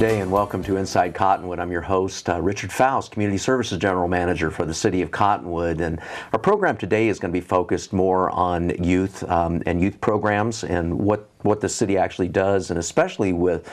day and welcome to Inside Cottonwood. I'm your host, Richard Faust, Community Services General Manager for the City of Cottonwood. And our program today is going to be focused more on youth and youth programs and what the city actually does, and especially with,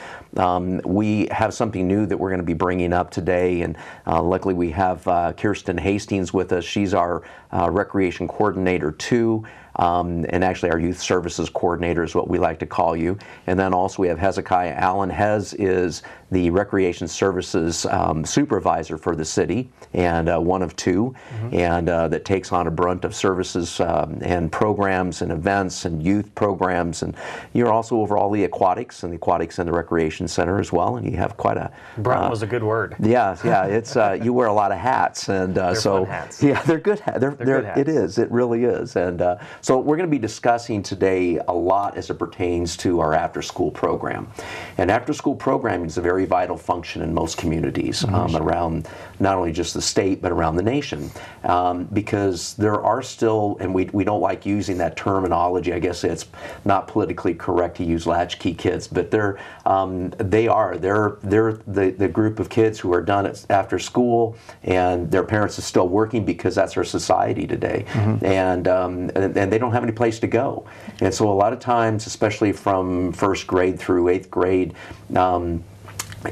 we have something new that we're going to be bringing up today, and luckily we have Kirsten Hastings with us. She's our Recreation Coordinator too, and actually our Youth Services Coordinator is what we like to call you. And then also we have Hezekiah Allen. Hez is the Recreation Services Supervisor for the city, and one of two, and that takes on a brunt of services and programs and events and youth programs. And you're also over all the aquatics and the recreation center as well, and you have quite a brunt was a good word. Yeah, it's you wear a lot of hats, and they're so fun hats. Yeah, they're good hats. They're good hats. It really is. And so we're going to be discussing today a lot as it pertains to our after-school program. And after-school programming is a very vital function in most communities around not only just the state but around the nation, because there are still, and we don't like using that terminology. I guess it's not politically correct to use latchkey kids, but they're the group of kids who are done after school, and their parents are still working because that's our society today, and they don't have any place to go. And so a lot of times, especially from first grade through 8th grade,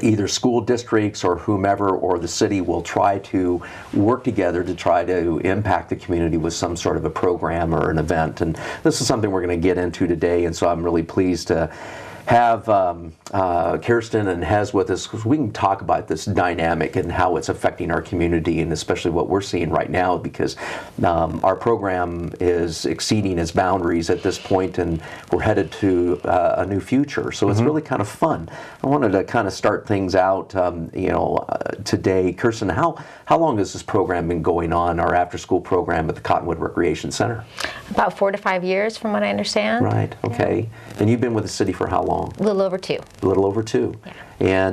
either school districts or whomever or the city will try to work together to try to impact the community with some sort of a program or an event. And this is something we're going to get into today, and so I'm really pleased to have Kirsten and Hez with us, because we can talk about this dynamic and how it's affecting our community, and especially what we're seeing right now, because our program is exceeding its boundaries at this point, and we're headed to a new future. So it's really kind of fun. I wanted to kind of start things out, today. Kirsten, how long has this program been going on, our after-school program at the Cottonwood Recreation Center? About 4 to 5 years, from what I understand. Right. Okay. Yeah. And you've been with the city for how long? A little over 2. A little over 2. Yeah.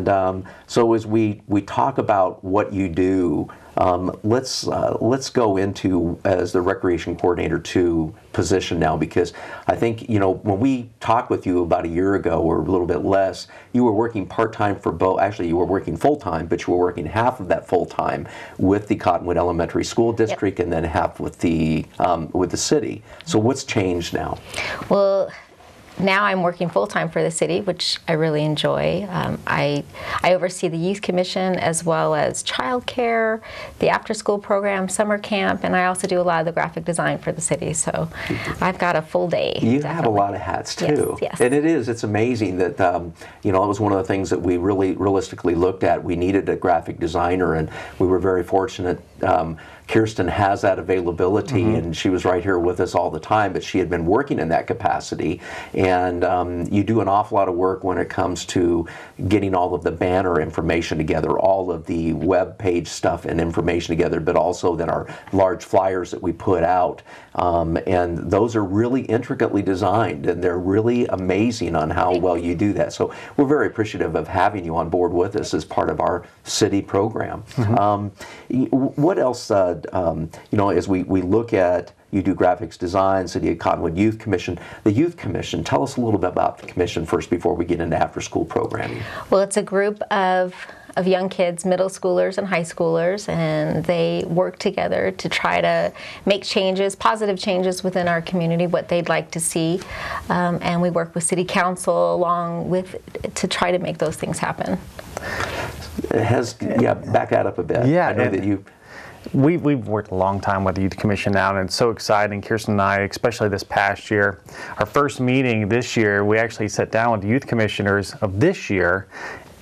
And so as we talk about what you do, let's go into, as the Recreation Coordinator 2 position now, because I think, when we talked with you about a year ago or a little bit less, you were working part-time for both. Actually, you were working full-time, but you were working half of that full-time with the Cottonwood Elementary School District, and then half with the city. So what's changed now? Well, now I'm working full-time for the city, which I really enjoy. I oversee the Youth Commission as well as childcare, the after-school program, summer camp, and I also do a lot of the graphic design for the city. So I've got a full day. You have a lot of hats too. Yes. And it's amazing that, it was one of the things that we really realistically looked at. We needed a graphic designer, and we were very fortunate. Kirsten has that availability, and she was right here with us all the time, but she had been working in that capacity. And you do an awful lot of work when it comes to getting all of the banner information together, all of the web page stuff and information together, but also then our large flyers that we put out. And those are really intricately designed, and they're really amazing on how well you do that. So we're very appreciative of having you on board with us as part of our city program. What else, as we look at, you do graphics design, City of Cottonwood Youth Commission. The Youth Commission, tell us a little bit about the commission first before we get into after-school programming. Well, it's a group of young kids, middle schoolers and high schoolers, and they work together to try to make changes, positive changes within our community, what they'd like to see. And we work with City Council along with to try to make those things happen. Back that up a bit. Yeah, I know that you... We've worked a long time with the Youth Commission now, and it's so exciting. Kirsten and I, especially this past year, our first meeting this year, we actually sat down with the Youth Commissioners of this year,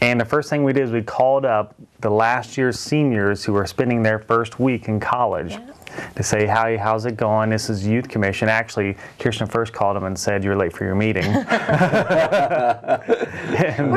and the first thing we did is we called up the last year's seniors who were spending their first week in college to say, how's it going? This is Youth Commission. Actually, Kirsten first called them and said, you're late for your meeting. Where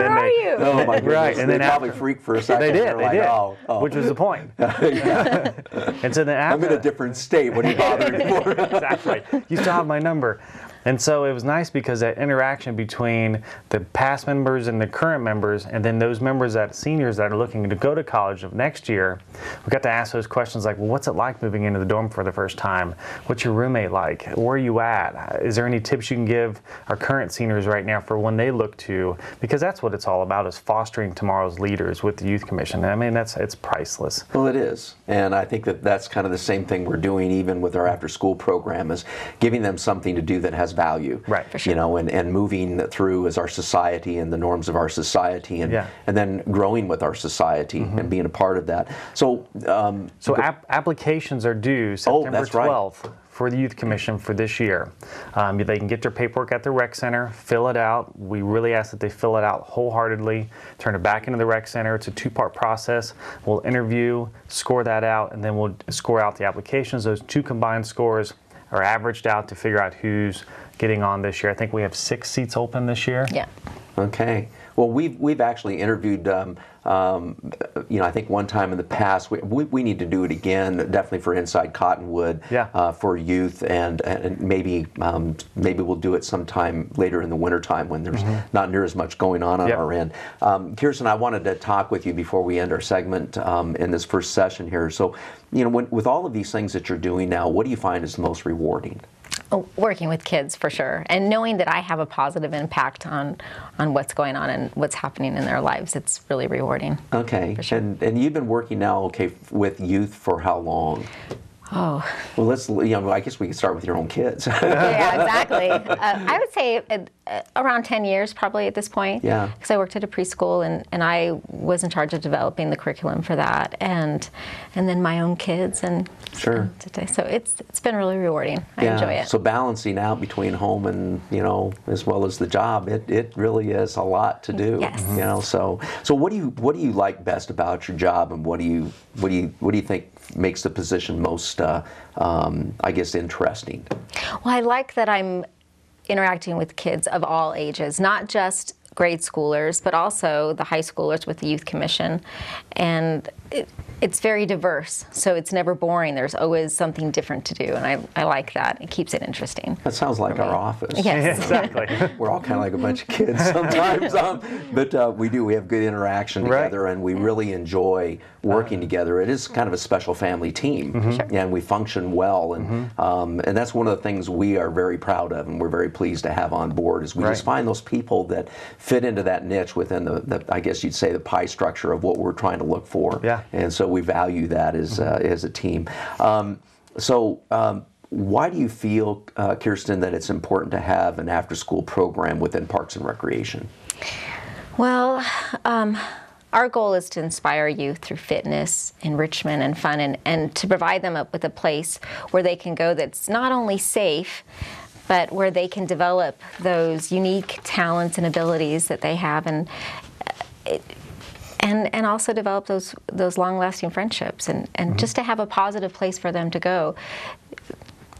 are you? Oh my goodness. Right. And they then probably freaked for a second. They did. Oh. Which was the point. And so then after, I'm in a different state. What are you bothering for? Exactly. You still have my number. And so it was nice because that interaction between the past members and the current members, and then those members that seniors that are looking to go to college of next year, we got to ask those questions like, well, what's it like moving into the dorm for the first time? What's your roommate like? Where are you at? Is there any tips you can give our current seniors right now for when they look to, because that's what it's all about, is fostering tomorrow's leaders with the Youth Commission. I mean, it's priceless. Well, it is. And I think that that's kind of the same thing we're doing even with our after-school program, is giving them something to do that has value. Right, for sure. You know, and moving through as our society and the norms of our society, and then growing with our society and being a part of that. So, applications are due September 12th. For the Youth Commission for this year. They can get their paperwork at the rec center, fill it out. We really ask that they fill it out wholeheartedly, turn it back into the rec center. It's a two-part process. We'll interview, score that out, and then we'll score out the applications. Those two combined scores are averaged out to figure out who's getting on this year. I think we have 6 seats open this year. Yeah. Okay. Well, we've actually interviewed, I think one time in the past. We need to do it again, definitely for Inside Cottonwood, for youth, and maybe we'll do it sometime later in the wintertime when there's not near as much going on our end. Kirsten, I wanted to talk with you before we end our segment in this first session here. So, with all of these things that you're doing now, what do you find is the most rewarding? Working with kids, for sure, and knowing that I have a positive impact on what's going on and what's happening in their lives. It's really rewarding. Okay, for sure. And you've been working now, with youth for how long? Oh. Well, I guess we can start with your own kids. Yeah, exactly. I would say around 10 years probably at this point. Yeah. Because I worked at a preschool and I was in charge of developing the curriculum for that, and then my own kids and sure. So it's been really rewarding. I enjoy it. So balancing out between home and as well as the job, it really is a lot to do. Yes. So what do you like best about your job, and what do you think makes the position most I guess interesting? Well, I like that I'm interacting with kids of all ages, not just grade schoolers, but also the high schoolers with the Youth Commission. And it's very diverse, so it's never boring. There's always something different to do, and I like that. It keeps it interesting. That sounds like our office. Yes. Exactly. We're all kind of like a bunch of kids sometimes, but we have good interaction together, and we really enjoy working together. It is kind of a special family team, and we function well, and that's one of the things we are very proud of, and we're very pleased to have on board, is we just find those people that fit into that niche within the I guess you'd say, the pie structure of what we're trying to look for. Yeah. And so we value that as a team. Why do you feel, Kirsten, that it's important to have an after-school program within Parks and Recreation? Well, our goal is to inspire youth through fitness, enrichment, and fun, and to provide them with a place where they can go that's not only safe, but where they can develop those unique talents and abilities that they have, and also develop those long-lasting friendships, and just to have a positive place for them to go,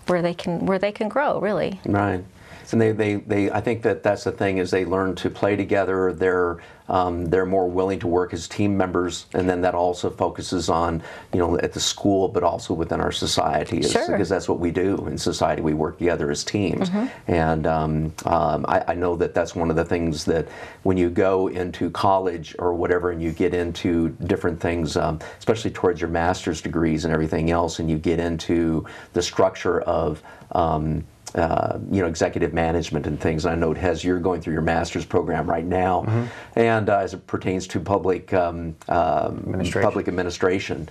where they can grow, really. Right. And they I think that's the thing, is they learn to play together. They're more willing to work as team members, and then that also focuses on at the school, but also within our society, because that's what we do in society. We work together as teams, and I know that that's one of the things that when you go into college or whatever, and you get into different things, especially towards your master's degrees and everything else, and you get into the structure of executive management and things. And I know, Hez, you're going through your master's program right now, and as it pertains to public administration,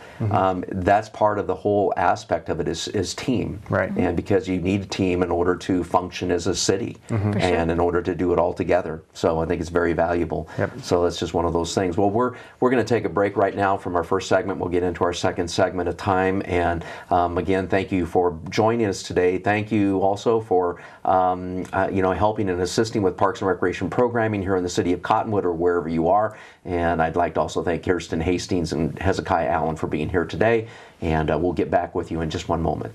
that's part of the whole aspect of it is team, right? And because you need a team in order to function as a city, and in order to do it all together. So I think it's very valuable. So that's just one of those things. Well, we're going to take a break right now from our first segment. We'll get into our second segment of time. And again, thank you for joining us today. Thank you also for helping and assisting with Parks and Recreation programming here in the city of Cottonwood or wherever you are. And I'd like to also thank Kirsten Hastings and Hezekiah Allen for being here today. And we'll get back with you in just one moment.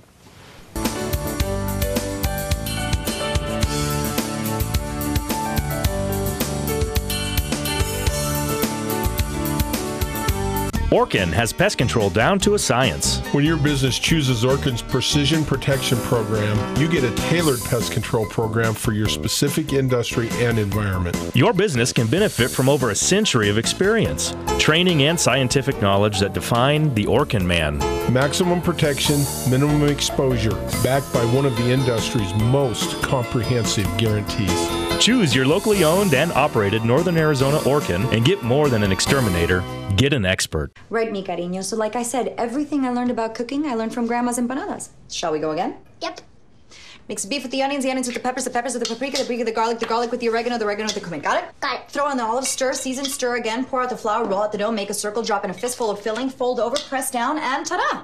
Orkin has pest control down to a science. When your business chooses Orkin's Precision Protection Program, you get a tailored pest control program for your specific industry and environment. Your business can benefit from over a century of experience, training, and scientific knowledge that define the Orkin man. Maximum protection, minimum exposure, backed by one of the industry's most comprehensive guarantees. Choose your locally owned and operated Northern Arizona Orkin and get more than an exterminator. Get an expert. Right, mi cariño. So like I said, everything I learned about cooking, I learned from Grandma's empanadas. Shall we go again? Yep. Mix the beef with the onions with the peppers with the paprika with the garlic with the oregano with the cumin. Got it? Got it. Throw on the olives, stir, season, stir again, pour out the flour, roll out the dough, make a circle, drop in a fistful of filling, fold over, press down, and ta-da!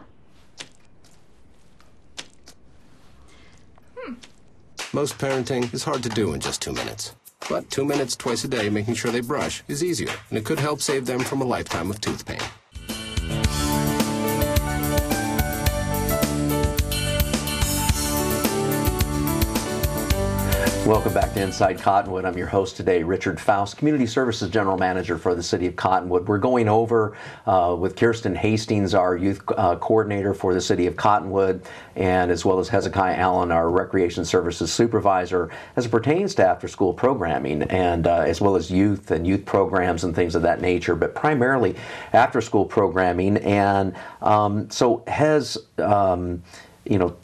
Most parenting is hard to do in just 2 minutes. But 2 minutes twice a day making sure they brush is easier, and it could help save them from a lifetime of tooth pain. Welcome back to Inside Cottonwood. I'm your host today, Richard Faust, Community Services General Manager for the City of Cottonwood. We're going over with Kirsten Hastings, our Youth Coordinator for the City of Cottonwood, and as well as Hezekiah Allen, our Recreation Services Supervisor, as it pertains to after-school programming, and as well as youth and youth programs and things of that nature, but primarily after-school programming. And so Hez, you know,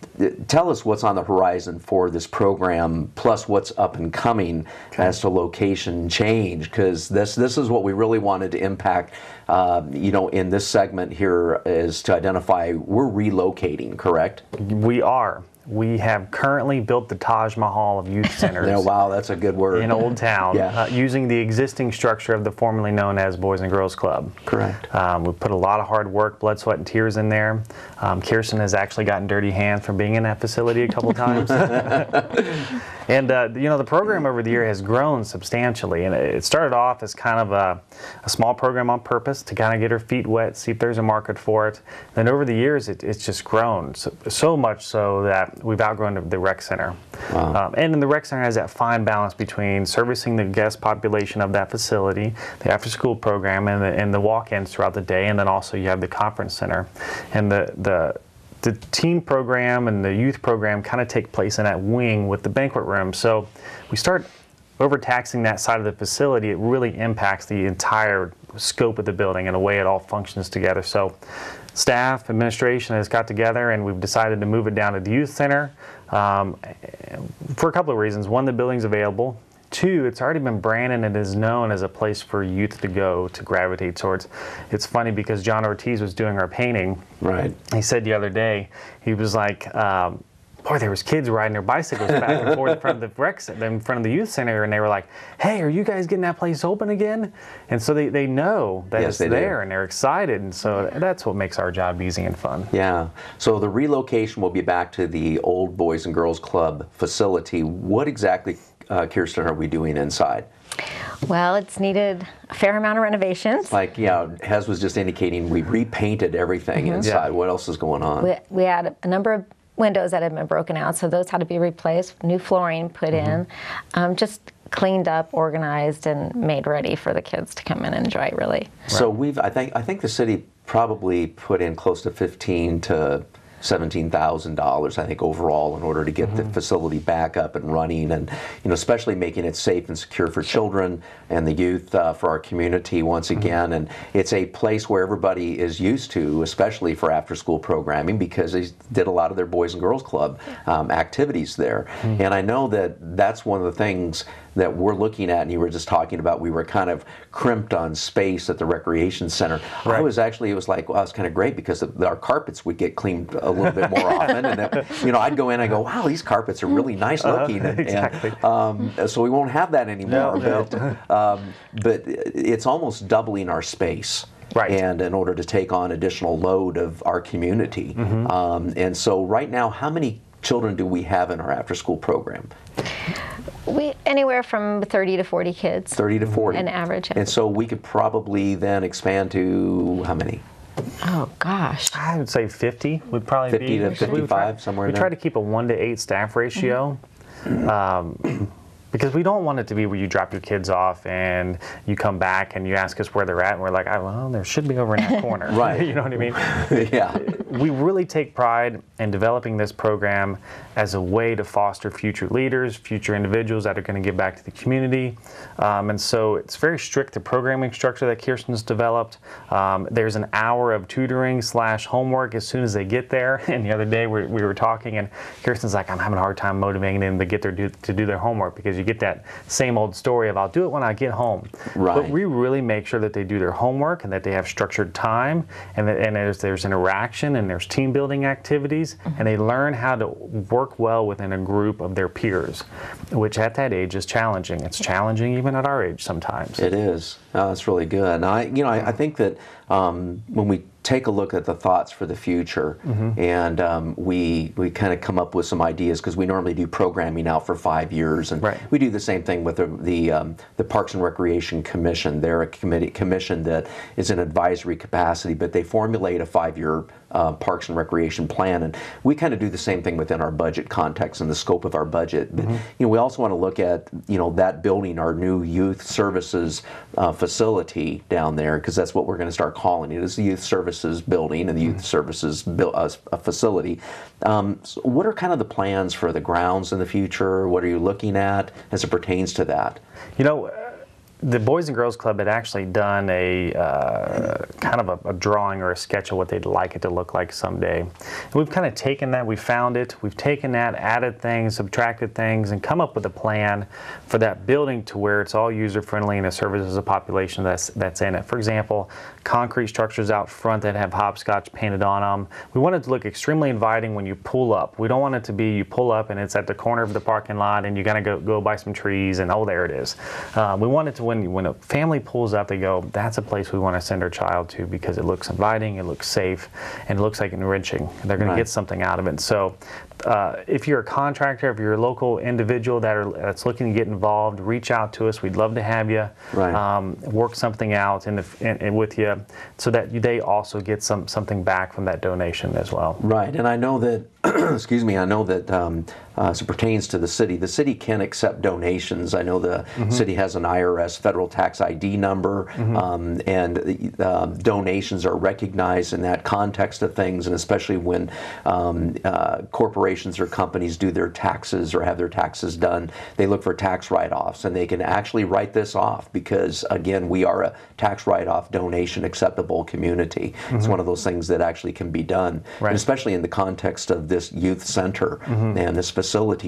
tell us what's on the horizon for this program, plus what's up and coming as to location change, because this is what we really wanted to impact, you know, in this segment here, is to identify we're relocating, correct? We are. We have currently built the Taj Mahal of youth centers. Yeah, wow, that's a good word. In Old Town, Yeah. Using the existing structure of the formerly known as Boys and Girls Club. Correct. We put a lot of hard work, blood, sweat, and tears in there. Kirsten has actually gotten dirty hands from being in that facility a couple times. And you know, the program over the year has grown substantially, and it started off as kind of a small program on purpose to kind of get her feet wet, see if there's a market for it. Then over the years, it's just grown so much so that we've outgrown the rec center. Wow. And then the rec center has that fine balance between servicing the guest population of that facility, the after-school program, and the walk-ins throughout the day, and then also you have the conference center. And the teen program and the youth program kind of take place in that wing with the banquet room. So we start overtaxing that side of the facility. It really impacts the entire scope of the building and the way it all functions together. So staff, administration has got together and we've decided to move it down to the youth center for a couple of reasons. One, the building's available. Two, it's already been branded and is known as a place for youth to go, to gravitate towards. It's funny because John Ortiz was doing our painting. Right. He said the other day, he was like, boy, there was kids riding their bicycles back and forth in front of the rec center, in front of the youth center, and they were like, hey, are you guys getting that place open again? And so they know that it's there, and they're excited, and so that's what makes our job easy and fun. Yeah. So the relocation will be back to the old Boys and Girls Club facility. What exactly, Kirsten, are we doing inside? Well, it's needed a fair amount of renovations. Like, yeah, Hez was just indicating we repainted everything inside. What else is going on? We had a number of windows that had been broken out, so those had to be replaced, new flooring put in, just cleaned up, organized, and made ready for the kids to come in and enjoy, really. So I think the city probably put in close to $15,000 to $17,000, I think, overall, in order to get the facility back up and running, and especially making it safe and secure for children and the youth, for our community once again. And it's a place where everybody is used to, especially for after-school programming, because they did a lot of their Boys and Girls Club activities there. And I know that that's one of the things that we're looking at, and you were just talking about, we were kind of crimped on space at the recreation center. Right. It was like, well, it's kind of great because our carpets would get cleaned a little bit more often, and I'd go in and I go, wow, these carpets are really nice looking. Exactly. And so we won't have that anymore. But it's almost doubling our space. Right. And in order to take on additional load of our community. And so right now, how many children do we have in our after-school program? Anywhere from 30 to 40 kids. 30 to 40. An average. And so we could probably then expand to how many? Oh, gosh. I would say 50 would probably 50 be. to 55, somewhere in there. We try to keep a 1 to 8 staff ratio. Because we don't want it to be where you drop your kids off and you come back and you ask us where they're at and we're like, oh, well, there should be over in that corner. Right. You know what I mean? Yeah. We really take pride in developing this program as a way to foster future leaders, future individuals that are going to give back to the community. And so it's very strict, the programming structure that Kirsten's developed. There's an hour of tutoring / homework as soon as they get there. And the other day we were talking and Kirsten's like, I'm having a hard time motivating them to get to do their homework, because you get that same old story of I'll do it when I get home. Right. But we really make sure that they do their homework and that they have structured time, and there's interaction and there's team building activities, and they learn how to work well within a group of their peers, which at that age is challenging. It's challenging even at our age sometimes. It is. That's really good. And I think that when we take a look at the thoughts for the future, and we kind of come up with some ideas, because we normally do programming out for 5 years, and right. we do the same thing with the Parks and Recreation Commission. They're a commission that is an advisory capacity, but they formulate a 5-year Parks and Recreation plan, and we kind of do the same thing within our budget context and the scope of our budget. But we also want to look at that building, our new youth services facility down there, because that's what we're going to start calling it, is the youth services building and the youth services facility. So what are kind of the plans for the grounds in the future? What are you looking at as it pertains to that? The Boys and Girls Club had actually done a kind of a drawing or a sketch of what they'd like it to look like someday. And we've kind of taken that, we found it, we've taken that, added things, subtracted things, and come up with a plan for that building to where it's all user-friendly and it services a population that's in it. For example, concrete structures out front that have hopscotch painted on them. We want it to look extremely inviting when you pull up. We don't want it to be you pull up and it's at the corner of the parking lot and you gotta go by some trees and oh, there it is. We want it to when a family pulls up, they go, that's a place we want to send our child to, because it looks inviting, it looks safe, and it looks like enriching. They're going to get something out of it. So if you're a contractor, if you're a local individual that's looking to get involved, reach out to us. We'd love to have you work something out with you, so that they also get something back from that donation as well. Right, and I know that, excuse me, I know that as it pertains to the city can accept donations. I know the city has an IRS federal tax ID number, and donations are recognized in that context of things, and especially when corporations or companies do their taxes or have their taxes done, they look for tax write-offs, and they can actually write this off because, again, we are a tax write-off donation acceptable community. It's one of those things that actually can be done, and especially in the context of this youth center and this facility.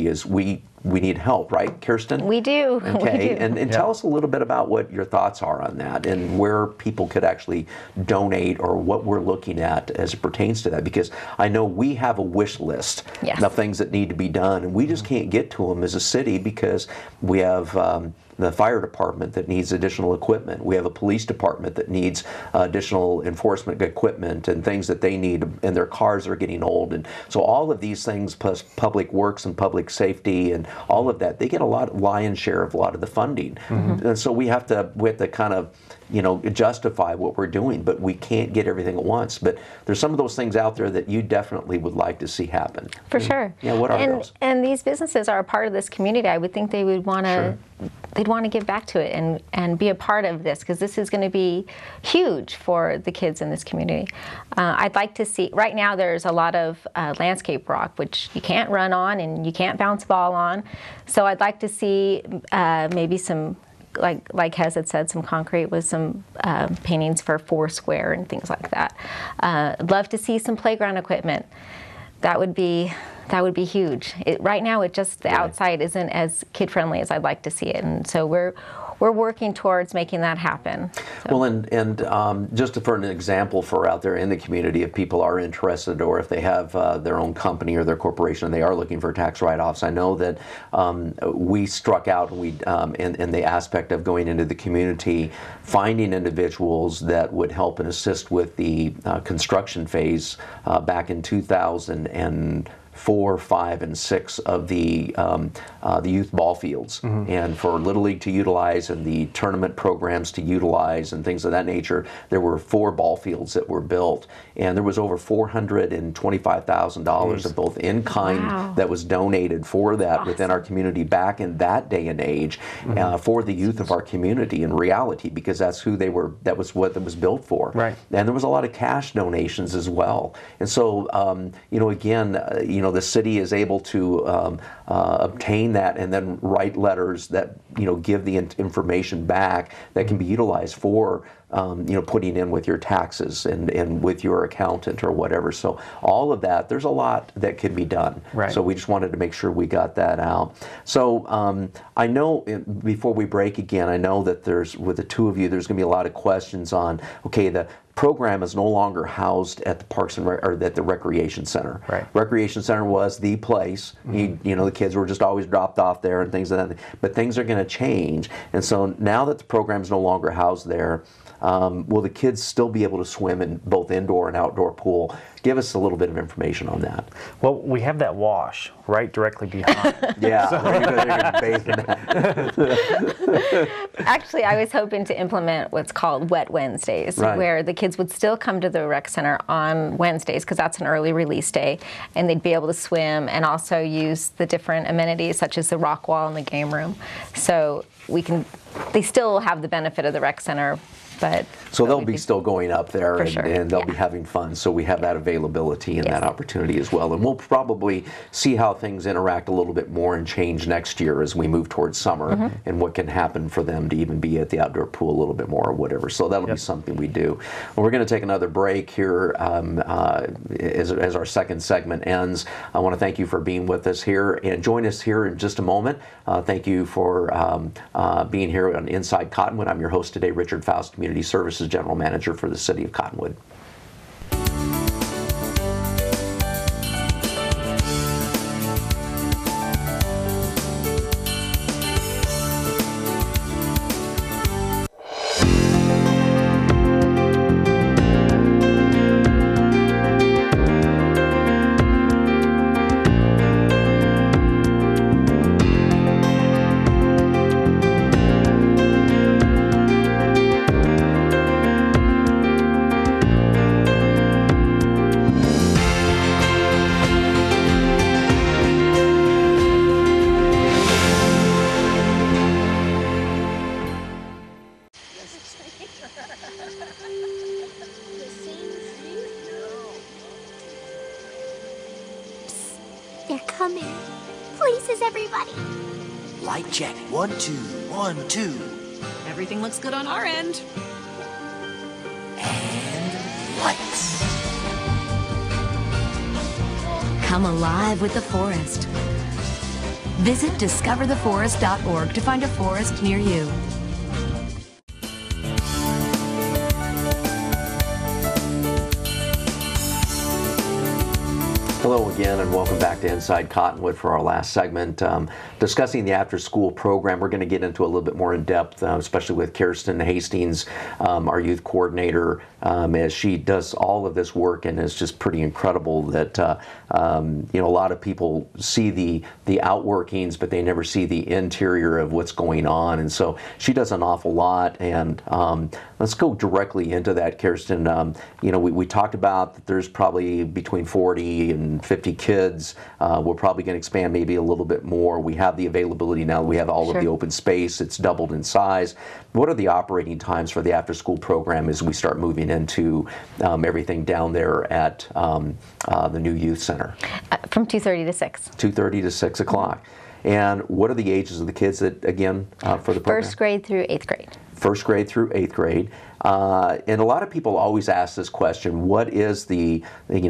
Is we need help, right, Kirsten? We do. Okay, we do. and tell us a little bit about what your thoughts are on that and where people could actually donate, or what we're looking at as it pertains to that, because I know we have a wish list of things that need to be done, and we just can't get to them as a city because we have the fire department that needs additional equipment. We have a police department that needs additional enforcement equipment and things that they need, and their cars are getting old. And so all of these things, plus public works and public safety and all of that, they get lion's share of a lot of the funding. And so we have to kind of justify what we're doing, but we can't get everything at once. But there's some of those things out there that you definitely would like to see happen. For sure. Yeah, what are those? And these businesses are a part of this community. I would think they would want to, they'd want to give back to it and be a part of this, because this is going to be huge for the kids in this community. I'd like to see, right now there's a lot of landscape rock, which you can't run on and you can't bounce a ball on. So I'd like to see maybe some, like Hez had said, some concrete with some paintings for Foursquare and things like that. I'd love to see some playground equipment. That would be huge. Right now, the outside isn't as kid friendly as I'd like to see it, and so we're working towards making that happen. So. Well, and just for an example for out there in the community, if people are interested, or if they have their own company or their corporation and they are looking for tax write-offs, I know that we struck out in the aspect of going into the community, finding individuals that would help and assist with the construction phase back in 2004 4, 5, and 6 of the youth ball fields, and for Little League to utilize and the tournament programs to utilize and things of that nature, there were 4 ball fields that were built, and there was over $425,000 of both in-kind that was donated for that within our community back in that day and age for the youth of our community in reality, because that's who they were. That was what it was built for. Right. And there was a lot of cash donations as well. And so, again, the city is able to obtain that and then write letters that, give the information back that can be utilized for, putting in with your taxes and with your accountant or whatever. So all of that, there's a lot that can be done. Right. So we just wanted to make sure we got that out. So I know, before we break again, I know that with the two of you, there's going to be a lot of questions on, okay, the program is no longer housed at the Parks and or at the Recreation Center. Right. Recreation Center was the place. The kids were just always dropped off there and things like that. But things are going to change, and so now that the program is no longer housed there, will the kids still be able to swim in both indoor and outdoor pool? Give us a little bit of information on that. Well, we have that wash right directly behind. Yeah, they're going to bathe in that. Actually, I was hoping to implement what's called Wet Wednesdays, where the kids would still come to the rec center on Wednesdays, because that's an early release day, and they'd be able to swim and also use the different amenities such as the rock wall and the game room. So they still have the benefit of the rec center. So they'll be still going up there and they'll be Yeah. having fun. So we have that availability and that opportunity as well. And we'll probably see how things interact a little bit more and change next year as we move towards summer and what can happen for them to even be at the outdoor pool a little bit more or whatever. So that'll be something we do. Well, we're going to take another break here as our second segment ends. I want to thank you for being with us here, and join us here in just a moment. Thank you for being here on Inside Cottonwood. I'm your host today, Richard Faust, Community Services General Manager for the City of Cottonwood. They're coming. Places, everybody. Light check. 1, 2, 1, 2. Everything looks good on our end. And lights. Come alive with the forest. Visit discovertheforest.org to find a forest near you. Hello again, and welcome back to Inside Cottonwood for our last segment. Discussing the after-school program, we're going to get into a little bit more in depth, especially with Kirsten Hastings, our youth coordinator, as she does all of this work, and it's just pretty incredible that a lot of people see the outworkings, but they never see the interior of what's going on. And so she does an awful lot. And let's go directly into that, Kirsten. We talked about that there's probably between 40 and 50 kids. We're probably going to expand maybe a little bit more. We have the availability now. We have all of the open space. It's doubled in size. What are the operating times for the after-school program as we start moving into everything down there at the new youth center? From 2:30 to 6. 2:30 to 6 o'clock. And what are the ages of the kids that, again, for the program? First grade through 8th grade. First grade through 8th grade. And a lot of people always ask this question: what is the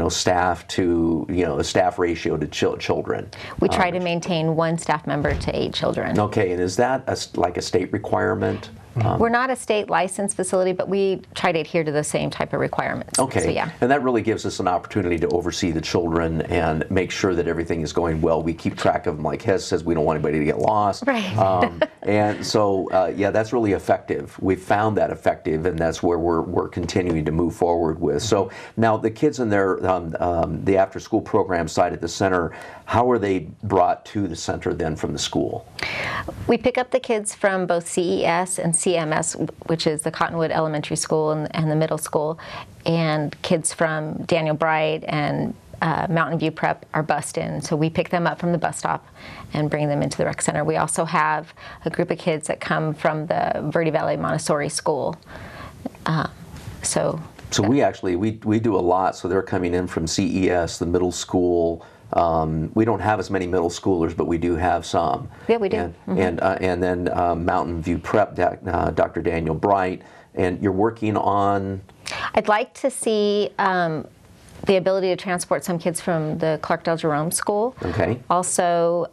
staff to staff ratio to children? We try to maintain one staff member to 8 children. Okay, and is that like a state requirement? We're not a state licensed facility, but we try to adhere to the same type of requirements. Okay, so, yeah. And that really gives us an opportunity to oversee the children and make sure that everything is going well. We keep track of them, like Hez says, we don't want anybody to get lost. Right. And so, yeah, that's really effective. We've found that effective, and that's where we're continuing to move forward with. So now the kids in their the after-school program side at the center, how are they brought to the center then from the school? We pick up the kids from both CES and CMS, which is the Cottonwood Elementary School and the middle school, and kids from Daniel Bright and Mountain View Prep are bused in. So we pick them up from the bus stop and bring them into the rec center. We also have a group of kids that come from the Verde Valley Montessori School. So we actually, we do a lot. So they're coming in from CES, the middle school. We don't have as many middle schoolers, but we do have some. Yeah, we do. And then Mountain View Prep, Dr. Daniel Bright, and you're working on? I'd like to see the ability to transport some kids from the Clark Del Jerome School. Okay. Also,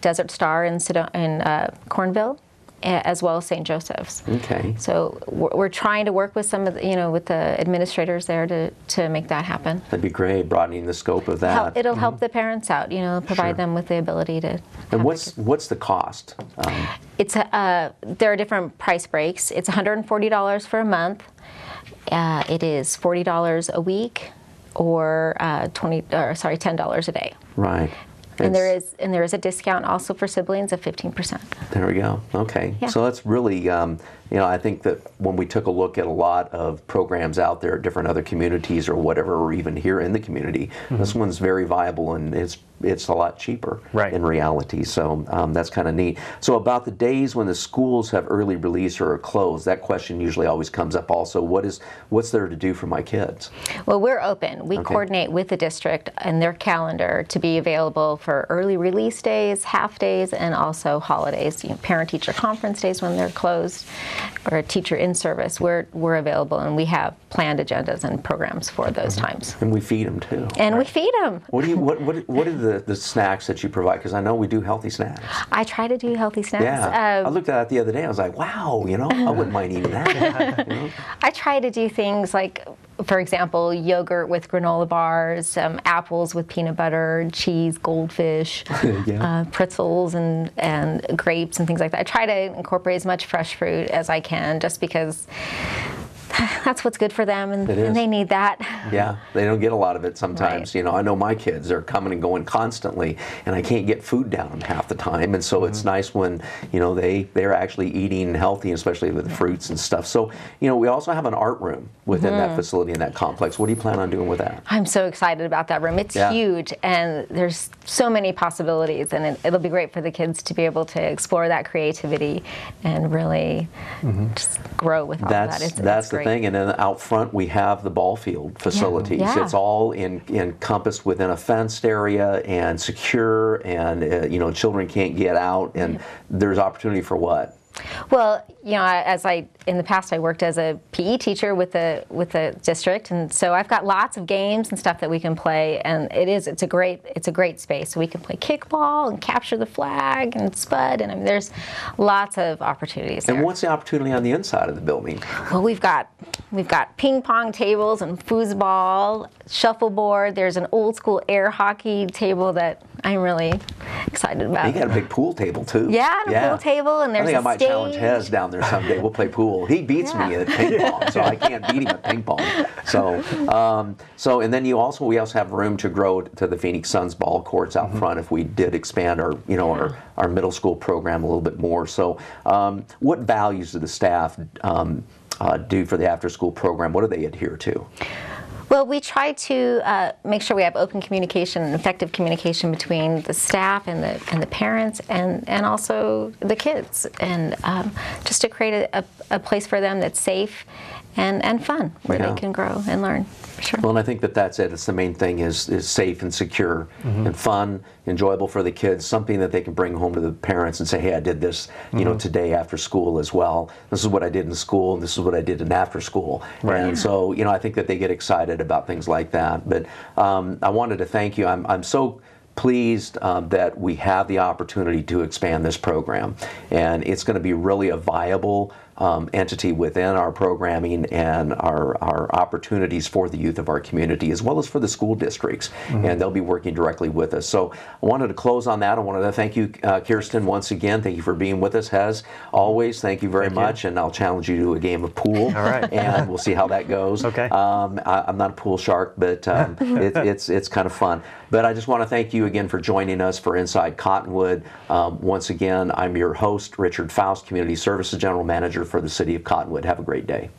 Desert Star in Cornville, as well as St. Joseph's. Okay. So we're trying to work with some of the, with the administrators there to make that happen. That'd be great, broadening the scope of that. It'll help the parents out, provide them with the ability to. And what's the cost? It's there are different price breaks. It's $140 for a month. It is $40 a week, or $10 a day. Right. And there is a discount also for siblings of 15%. There we go. Okay. Yeah. So that's really, I think that when we took a look at a lot of programs out there at different other communities or whatever, or even here in the community, this one's very viable, and it's a lot cheaper in reality. So that's kind of neat. So about the days when the schools have early release or are closed, that question usually always comes up also. What's there to do for my kids? Well, we're open. We coordinate with the district and their calendar to be available for early release days, half days, and also holidays. Parent-teacher conference days when they're closed, or a teacher in service. We're available, and we have planned agendas and programs for those times. And we feed them too. And we feed them. What are the snacks that you provide? Because I know we do healthy snacks. I try to do healthy snacks. Yeah. I looked at that the other day. I was like, wow, I wouldn't mind eating that. I try to do things like, for example, yogurt with granola bars, apples with peanut butter, cheese, goldfish, pretzels, and grapes and things like that. I try to incorporate as much fresh fruit as I can, just because that's what's good for them, and they need that. Yeah, they don't get a lot of it sometimes. Right. I know my kids are coming and going constantly, and I can't get food down them half the time. And so it's nice when they're actually eating healthy, especially with fruits and stuff. So we also have an art room within that facility, in that complex. What do you plan on doing with that? I'm so excited about that room. It's huge, and there's so many possibilities, and it'll be great for the kids to be able to explore that creativity and really just grow with all that. That's the thing. And then out front we have the ball field facilities. Yeah. It's all encompassed within a fenced area and secure, and children can't get out, and there's opportunity for what? Well, in the past I worked as a PE teacher with the district, and so I've got lots of games and stuff that we can play, and it's a great space. So we can play kickball and capture the flag and spud, and there's lots of opportunities there. And what's the opportunity on the inside of the building? Well, we've got ping pong tables and foosball, shuffleboard. There's an old school air hockey table that I'm really excited about. You got a big pool table too. Yeah, a pool table, and there's I think I might stage. Challenge Hez down there someday. We'll play pool. He beats me at ping pong, so I can't beat him at ping pong. So and then we also have room to grow to the Phoenix Suns ball courts out front if we did expand our middle school program a little bit more. So what values do the staff do for the after school program? What do they adhere to? Well, we try to make sure we have open communication and effective communication between the staff and the parents and also the kids, and just to create a place for them that's safe and fun, where they can grow and learn. Sure. Well, and I think that's it. It's the main thing is safe and secure and fun, enjoyable for the kids, something that they can bring home to the parents and say, hey, I did this, today after school as well. This is what I did in school, and this is what I did in after school. Right. And so, I think that they get excited about things like that. But I wanted to thank you. I'm so pleased that we have the opportunity to expand this program, and it's going to be really a viable entity within our programming and our opportunities for the youth of our community, as well as for the school districts. And they'll be working directly with us. So I wanted to close on that. I wanted to thank you, Kirsten, once again. Thank you for being with us, Hez. Always, thank you very much. And I'll challenge you to a game of pool. All right. And we'll see how that goes. Okay. I'm not a pool shark, but it's kind of fun. But I just want to thank you again for joining us for Inside Cottonwood. Once again, I'm your host, Richard Faust, Community Services General Manager for the City of Cottonwood. Have a great day.